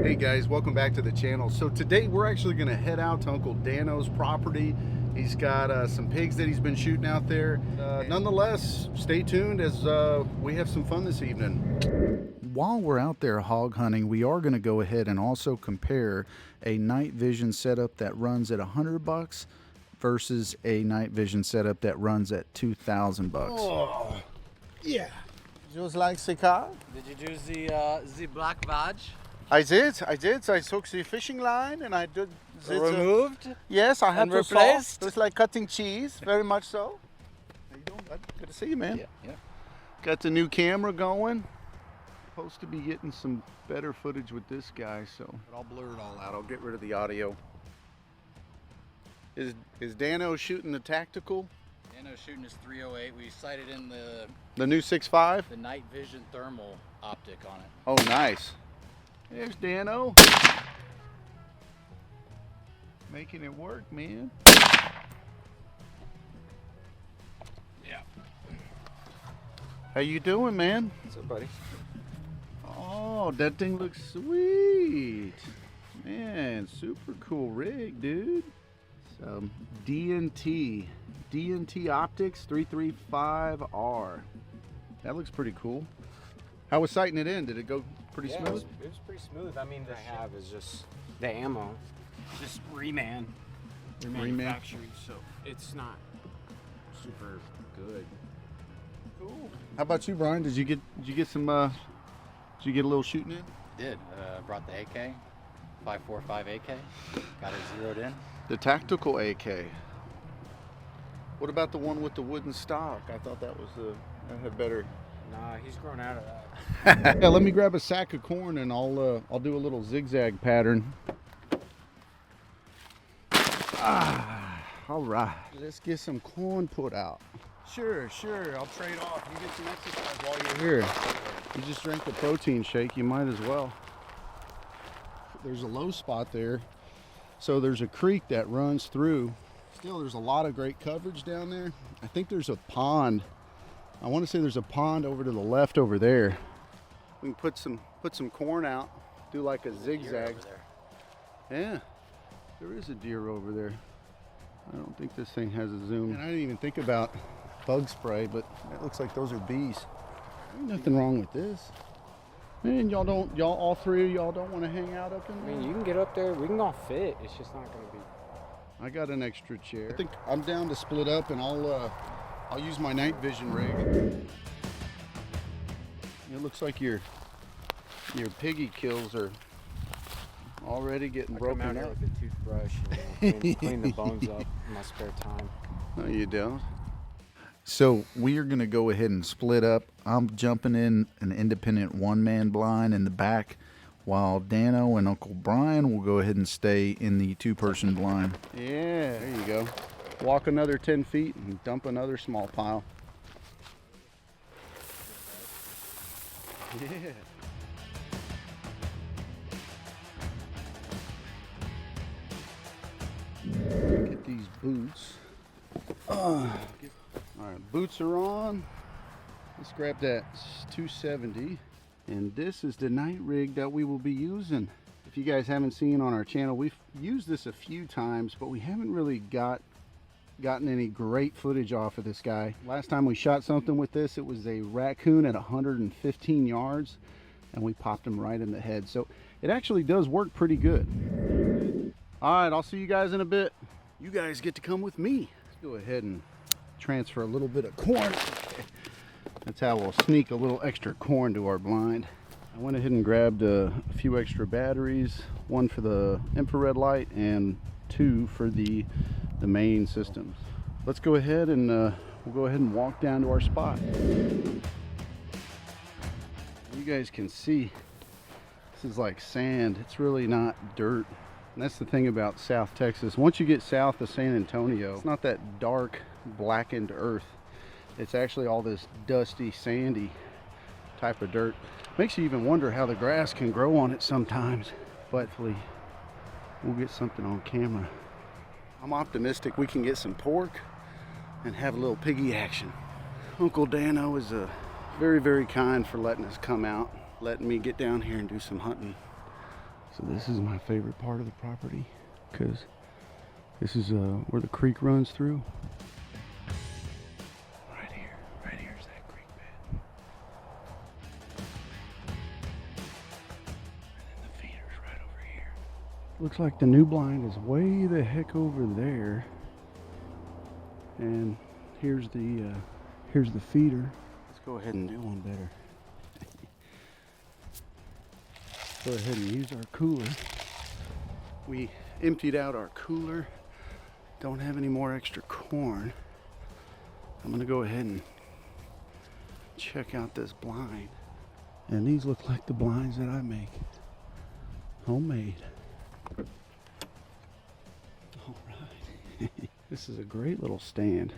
Hey guys, welcome back to the channel. So today we're actually going to head out to Uncle Dano's property. He's got some pigs that he's been shooting out there. Nonetheless, stay tuned as we have some fun this evening. While we're out there hog hunting, we are going to go ahead and also compare a night vision setup that runs at $100 versus a night vision setup that runs at $2,000. Oh, yeah. Just like the car. Did you do the black badge? I did. I took the fishing line and I did. Removed? Yes, I had and to replaced? It was like cutting cheese, very much so. How you doing, bud? Good to see you, man. Yeah. Got the new camera going. Supposed to be getting some better footage with this guy, so. But I'll blur it all out. I'll get rid of the audio. Is Dano shooting the tactical? Dano's shooting his 308. We sighted in The new 6.5? the night vision thermal optic on it. Oh, nice. There's Dano. Making it work, man. Yeah. How you doing, man? What's up, buddy? Oh, that thing looks sweet. Man, super cool rig, dude. So, D&T Optics 335R. That looks pretty cool. How was sighting it in? Did it go pretty smooth? It was pretty smooth. I mean, I have is just the ammo, just remanufactured, so it's not super good. Cool. How about you, Brian? Did you get some? Did you get a little shooting in? Did. Brought the AK, 545 AK. Got it zeroed in. The tactical AK. What about the one with the wooden stock? I thought that had better. Nah, he's grown out of that. Yeah, let me grab a sack of corn and I'll do a little zigzag pattern. All right. Let's get some corn put out. Sure. I'll trade off. You get some exercise while you're here. You just drank the protein shake. You might as well. There's a low spot there. So there's a creek that runs through. Still, there's a lot of great coverage down there. I think there's a pond. I want to say there's a pond over to the left over there. We can put some corn out, do like a zigzag. Yeah, there is a deer over there. I don't think this thing has a zoom. And I didn't even think about bug spray, but it looks like those are bees. Ain't nothing wrong with this. Man, all three of y'all don't want to hang out up in I there? mean, you can get up there. We can all fit. It's just not going to be. I got an extra chair. I think I'm down to split up, and I'll use my night vision rig. It looks like your piggy kills are already getting broken come out up. here with a toothbrush and clean the bones up in my spare time. No, you don't. So we are going to go ahead and split up. I'm jumping in an independent one-man blind in the back, while Dano and Uncle Brian will go ahead and stay in the two-person blind. Yeah, there you go. Walk another 10 feet and dump another small pile. Yeah. Get these boots. All right, boots are on. Let's grab that 270. And this is the night rig that we will be using. If you guys haven't seen on our channel, we've used this a few times, but we haven't really gotten any great footage off of this guy. Last time we shot something with this, it was a raccoon at 115 yards, and we popped him right in the head. So it actually does work pretty good. All right, I'll see you guys in a bit. You guys get to come with me. Let's go ahead and transfer a little bit of corn. Okay. That's how we'll sneak a little extra corn to our blind. I went ahead and grabbed a few extra batteries, one for the infrared light and two for the main systems. Let's go ahead and we'll go ahead and walk down to our spot. You guys can see this is like sand. It's really not dirt. And that's the thing about South Texas. Once you get south of San Antonio, it's not that dark blackened earth. It's actually all this dusty, sandy type of dirt. Makes you even wonder how the grass can grow on it sometimes. But hopefully we'll get something on camera. I'm optimistic we can get some pork and have a little piggy action. Uncle Dano is very, very kind for letting us come out, letting me get down here and do some hunting. So this is my favorite part of the property because this is where the creek runs through. Right here's that creek bed. And then the feeder's right over here. Looks like the new blind is way the heck over there. And here's the feeder. Let's go ahead and do one better. Go ahead and use our cooler. We emptied out our cooler. Don't have any more extra corn. I'm gonna go ahead and check out this blind. And these look like the blinds that I make. Homemade. All right. This is a great little stand.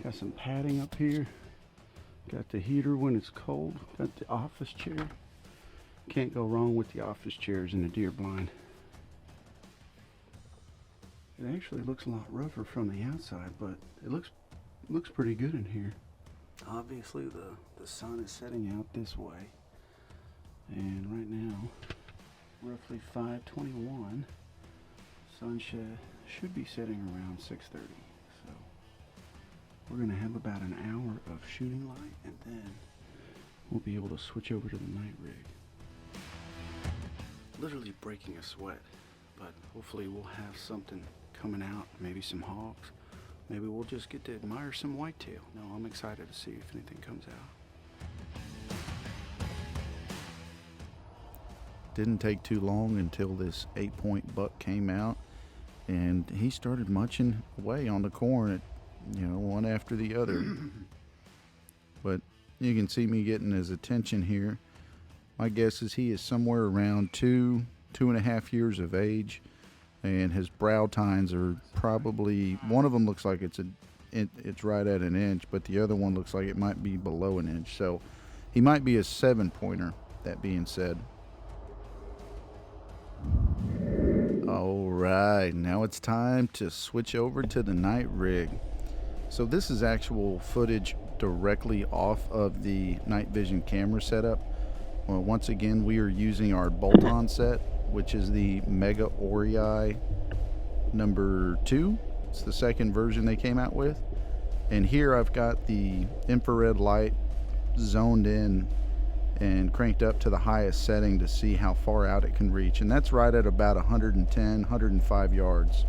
Got some padding up here. Got the heater when it's cold. Got the office chair. Can't go wrong with the office chairs in the deer blind. It actually looks a lot rougher from the outside, but it looks pretty good in here. Obviously the sun is setting out this way. And right now, roughly 5:21, sun should be setting around 6:30. So we're gonna have about an hour of shooting light, and then we'll be able to switch over to the night rig. Literally breaking a sweat, but hopefully we'll have something coming out, maybe some hogs. Maybe we'll just get to admire some whitetail. No, I'm excited to see if anything comes out. Didn't take too long until this 8-point buck came out, and he started munching away on the corn, one after the other. But you can see me getting his attention here. My guess is he is somewhere around 2.5 years of age, and his brow tines are probably, one of them looks like it's right at an inch, but the other one looks like it might be below an inch. So he might be a 7-pointer, that being said. All right, now it's time to switch over to the night rig. So this is actual footage directly off of the night vision camera setup. Well, once again, we are using our bolt-on set, which is the Mega Orei number 2. It's the second version they came out with. And here I've got the infrared light zoned in and cranked up to the highest setting to see how far out it can reach. And that's right at about 110, 105 yards.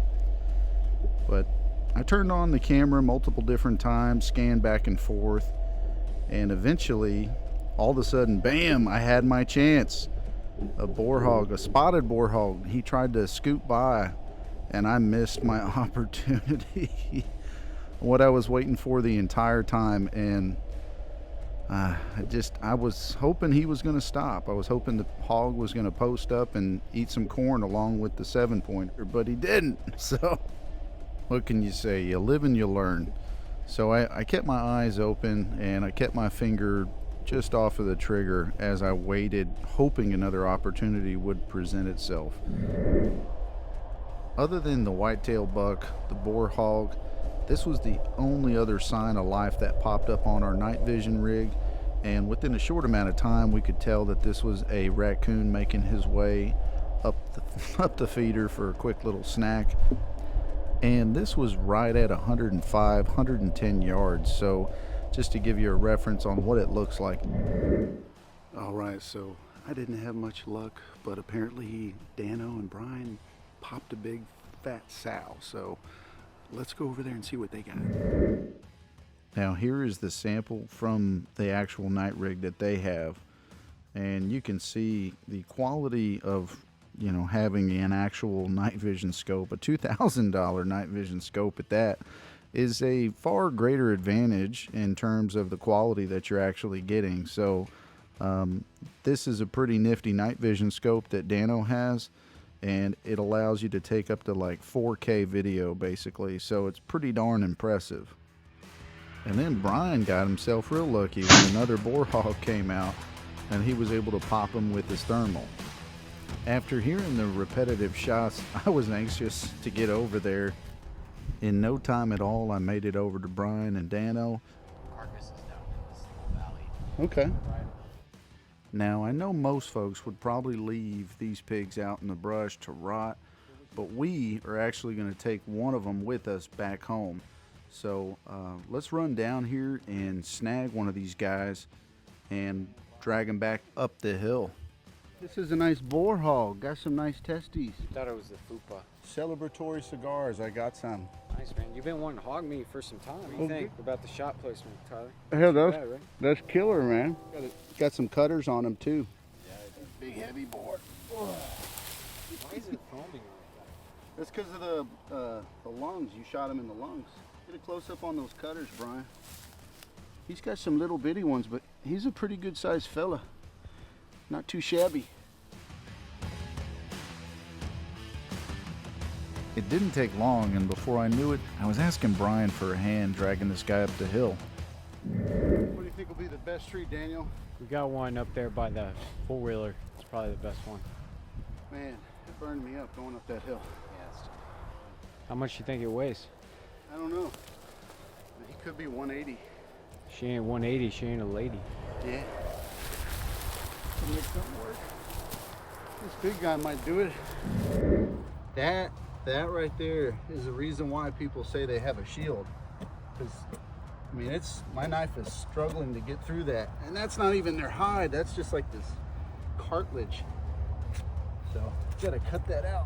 But I turned on the camera multiple different times, scanned back and forth, and eventually, all of a sudden, bam, I had my chance. A boar hog, a spotted boar hog. He tried to scoot by, and I missed my opportunity. What I was waiting for the entire time, and I was hoping he was going to stop. I was hoping the hog was going to post up and eat some corn along with the 7-pointer, but he didn't. So what can you say? You live and you learn. So I kept my eyes open, and I kept my finger just off of the trigger as I waited, hoping another opportunity would present itself. Other than the whitetail buck, the boar hog, this was the only other sign of life that popped up on our night vision rig, and within a short amount of time we could tell that this was a raccoon making his way up the feeder for a quick little snack. And this was right at 105, 110 yards, so just to give you a reference on what it looks like. All right, so I didn't have much luck, but apparently Dano and Brian popped a big fat sow. So let's go over there and see what they got. Now here is the sample from the actual night rig that they have, and you can see the quality of having an actual night vision scope. A $2,000 night vision scope at that is a far greater advantage in terms of the quality that you're actually getting. So this is a pretty nifty night vision scope that Dano has, and it allows you to take up to like 4K video basically, so it's pretty darn impressive. And then Brian got himself real lucky when another boar hog came out, and he was able to pop him with his thermal. After hearing the repetitive shots, I was anxious to get over there. In no time at all, I made it over to Brian and Dano. Carcass is down in this little valley. Okay. Right. Now, I know most folks would probably leave these pigs out in the brush to rot, but we are actually going to take one of them with us back home. So let's run down here and snag one of these guys and drag him back up the hill. This is a nice boar hog. Got some nice testes. Thought it was the fupa. Celebratory cigars. I got some. Nice, man. You've been wanting hog meat for some time. What do you think about the shot placement, Tyler? Hell, Not too bad, right? that's killer, man. Got some cutters on him too. Big heavy board. Why is it foaming like that? That's because of the lungs. You shot him in the lungs. Get a close up on those cutters, Brian. He's got some little bitty ones, but he's a pretty good sized fella. Not too shabby. It didn't take long, and before I knew it, I was asking Brian for a hand dragging this guy up the hill. What do you think will be the best tree, Daniel? We got one up there by the four-wheeler. It's probably the best one. Man, it burned me up going up that hill. Yes. How much you think it weighs? I don't know. He could be 180. She ain't 180. She ain't a lady. Yeah. To make something work. This big guy might do it. That right there is the reason why people say they have a shield. Because, I mean, my knife is struggling to get through that. And that's not even their hide. That's just like this cartilage. So, gotta cut that out.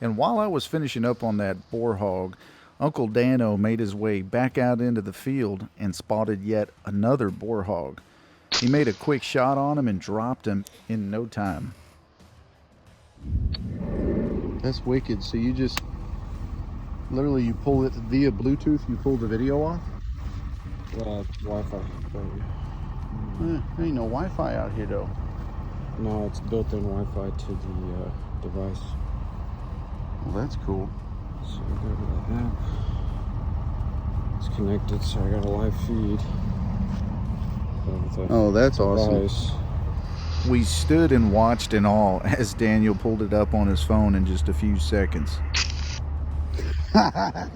And while I was finishing up on that boar hog, Uncle Dano made his way back out into the field and spotted yet another boar hog. He made a quick shot on him and dropped him in no time. That's wicked. So you just, literally you pull it via Bluetooth, you pull the video off? Wi-Fi. There ain't no Wi-Fi out here though. No, it's built-in Wi-Fi to the device. Well, that's cool. So I got that. It's connected, so I got a live feed. Oh, that's awesome. Device. We stood and watched in awe as Daniel pulled it up on his phone in just a few seconds.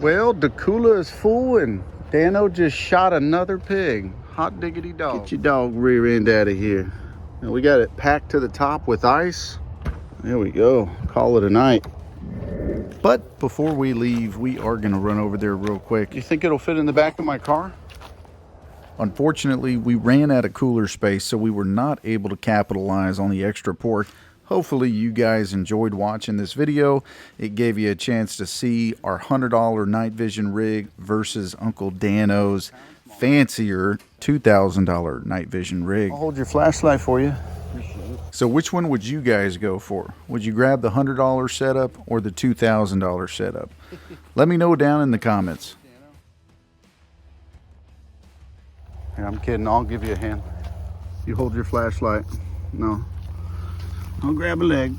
Well, the cooler is full and Dano just shot another pig. Hot diggity dog. Get your dog rear end out of here. And we got it packed to the top with ice. There we go. Call it a night. But before we leave, we are going to run over there real quick. You think it'll fit in the back of my car? Unfortunately, we ran out of cooler space, so we were not able to capitalize on the extra pork. Hopefully you guys enjoyed watching this video. It gave you a chance to see our $100 night vision rig versus Uncle Dano's fancier $2,000 night vision rig. I'll hold your flashlight for you. So which one would you guys go for? Would you grab the $100 setup or the $2,000 setup? Let me know down in the comments. Yeah, I'm kidding. I'll give you a hand. You hold your flashlight. No. I'll grab a leg.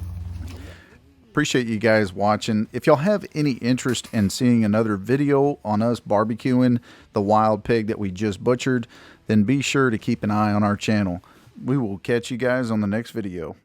Appreciate you guys watching. If y'all have any interest in seeing another video on us barbecuing the wild pig that we just butchered, then be sure to keep an eye on our channel. We will catch you guys on the next video.